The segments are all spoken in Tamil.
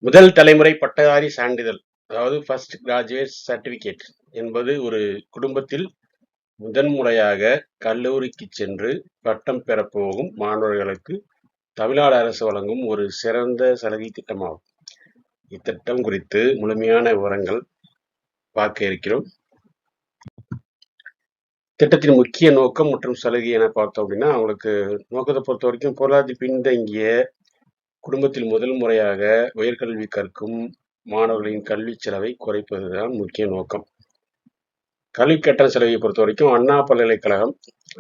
முதல் தலைமுறை பட்டதாரி சான்றிதழ், அதாவது ஃபர்ஸ்ட் கிராஜுவேட் சர்டிபிகேட் என்பது ஒரு குடும்பத்தில் முதன்முறையாக கல்லூரிக்குச் சென்று பட்டம் பெறப்போகும் மாணவர்களுக்கு தமிழ்நாடு அரசு வழங்கும் ஒரு சிறந்த சலுகை திட்டமாகும். இத்திட்டம் குறித்து முழுமையான விவரங்கள் பார்க்க இருக்கிறோம். திட்டத்தின் முக்கிய நோக்கம் மற்றும் சலுகை என பார்த்தோம் அப்படின்னா, அவங்களுக்கு நோக்கத்தை பொறுத்த வரைக்கும் பொருளாதார பின்தங்கிய குடும்பத்தில் முதல் முறையாக உயர்கல்வி கற்கும் மாணவர்களின் கல்விச் செலவை குறைப்பதுதான் முக்கிய நோக்கம். கல்வி கட்டண செலவை பொறுத்த வரைக்கும் அண்ணா பல்கலைக்கழகம்,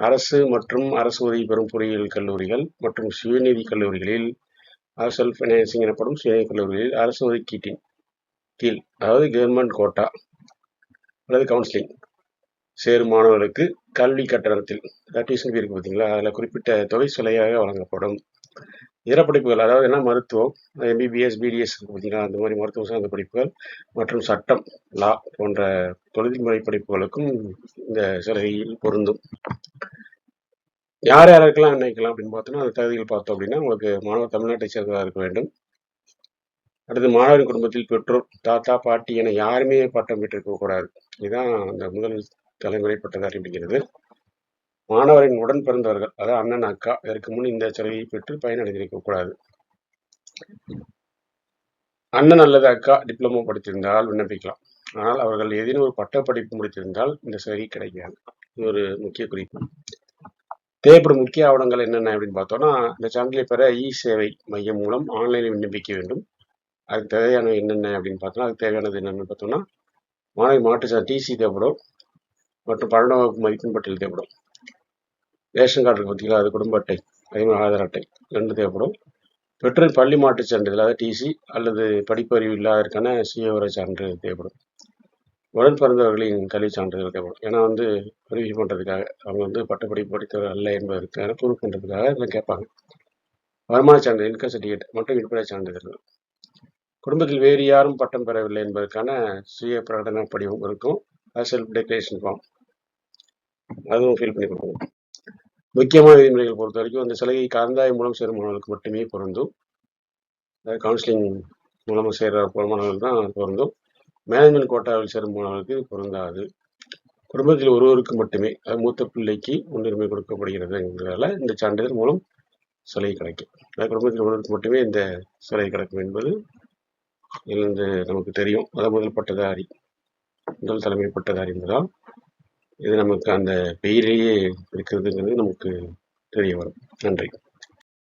அரசு மற்றும் அரசு உதவி பெறும் பொறியியல் கல்லூரிகள் மற்றும் சுயநிதி கல்லூரிகளில் செல்ஃப் ஃபைனான்சிங் எனப்படும் சுயநிதி கல்லூரிகளில் அரசு ஒதுக்கீட்டின் கீழ், அதாவது கவர்மெண்ட் கோட்டா அல்லது கவுன்சிலிங் சேரும் மாணவர்களுக்கு கல்வி கட்டணத்தில் டியூஷன் இருக்கு பார்த்தீங்களா, அதில் குறிப்பிட்ட தொகை சலுகையாக வழங்கப்படும். இதர படிப்புகள், அதாவது என்ன மருத்துவம், எம்பிபிஎஸ், பிடிஎஸ் பார்த்தீங்களா, அந்த மாதிரி மருத்துவம் சார்ந்த படிப்புகள் மற்றும் சட்டம், லா போன்ற தொழில்முறை படிப்புகளுக்கும் இந்த சலுகையில் பொருந்தும். யார் யாருக்கெல்லாம் நினைக்கலாம் அப்படின்னு பார்த்தோம்னா, அந்த தகுதிகள் பார்த்தோம் அப்படின்னா, உங்களுக்கு மாணவர் தமிழ்நாட்டை சேர்ந்ததாக இருக்க வேண்டும். அடுத்து மாணவரின் குடும்பத்தில் பெற்றோர், தாத்தா, பாட்டி என யாருமே பட்டம் பெற்றிருக்க கூடாது. இதுதான் அந்த முதல் தலைமுறை பட்டதாரி அப்படிங்கிறது. மாணவரின் உடன் பிறந்தவர்கள், அதாவது அண்ணன், அக்கா, இதற்கு முன் இந்த சலுகையை பெற்று பயனடைந்திருக்க கூடாது. அண்ணன் அல்லது அக்கா டிப்ளமோ படித்திருந்தால் விண்ணப்பிக்கலாம். ஆனால் அவர்கள் ஏதேனும் ஒரு பட்டப்படிப்பு முடித்திருந்தால் இந்த சலுகை கிடைக்காது. இது ஒரு முக்கிய குறிப்பு. தேவைப்படும் முக்கிய ஆவணங்கள் என்னென்ன அப்படின்னு பார்த்தோம்னா, இந்த சான்றிதழை பெற சேவை மையம் மூலம் ஆன்லைனில் விண்ணப்பிக்க வேண்டும். அதுக்கு தேவையான என்னென்ன அப்படின்னு பார்த்தோம்னா, அதுக்கு தேவையானது என்னென்னு பார்த்தோம்னா, மாணவி மாற்றுச்சான்று டிசி தேவைப்படும் மற்றும் 12ஆம் வகுப்பு மதிப்பெண் பட்டியல் தேவைப்படும். ரேஷன் கார்டு இருக்கு பார்த்தீங்களா, அது குடும்ப அட்டை, அதே ஆதார் அட்டை 2 தேவைப்படும். பெற்றோர் பள்ளி மாற்றுச் சான்றிதழ், அதாவது டிசி அல்லது படிப்பறிவு இல்லாததற்கான சுயவிவர சான்றிதழ் தேவைப்படும். உடன் பிறந்தவர்களின் கல்வி சான்றிதழ் தேவைப்படும். ஏன்னா வெரிஃபை பண்ணுறதுக்காக, அவங்க பட்டப்படிப்பு படித்தவர் அல்ல என்பதற்கான ப்ரூவ் பண்ணுறதுக்காக இதெல்லாம் கேட்பாங்க. வருமான சான்றிதழ், இன்கம் சர்டிஃபிகேட் மற்றும் இருப்பிட சான்றிதழ்கள். குடும்பத்தில் வேறு யாரும் பட்டம் பெறவில்லை என்பதற்கான சுய பிரகடன படிவம் இருக்கும், செல்ஃப் டெக்ளரேஷன் ஃபார்ம், அதுவும் ஃபில் பண்ணி கொடுக்கணும். முக்கியமான விதிமுறைகள் பொறுத்த வரைக்கும் இந்த சலுகை கலந்தாய்வு மூலம் சேரும் மாணவர்களுக்கு மட்டுமே பொருந்தும். அதாவது கவுன்சிலிங் மூலமாக சேர்கிற மாணவர்கள் தான் பொருந்தும். மேனேஜ்மெண்ட் கோட்டாவில் சேரும் மாணவர்களுக்கு பொருந்தாது. குடும்பத்தில் ஒருவருக்கு மட்டுமே, அதாவது மூத்த பிள்ளைக்கு முன்னுரிமை கொடுக்கப்படுகிறதுங்கிறதால இந்த சான்றிதழ் மூலம் சலுகை கிடைக்கும். அதாவது குடும்பத்தில் ஒருவருக்கு மட்டுமே இந்த சலுகை கிடைக்கும் என்பது இதிலிருந்து நமக்கு தெரியும். அதாவது முதல் தலைமை பட்டதாரி என்பதால் இது நமக்கு அந்த பெயரிலேயே இருக்கிறதுங்கிறது நமக்கு தெரிய வரும். நன்றி.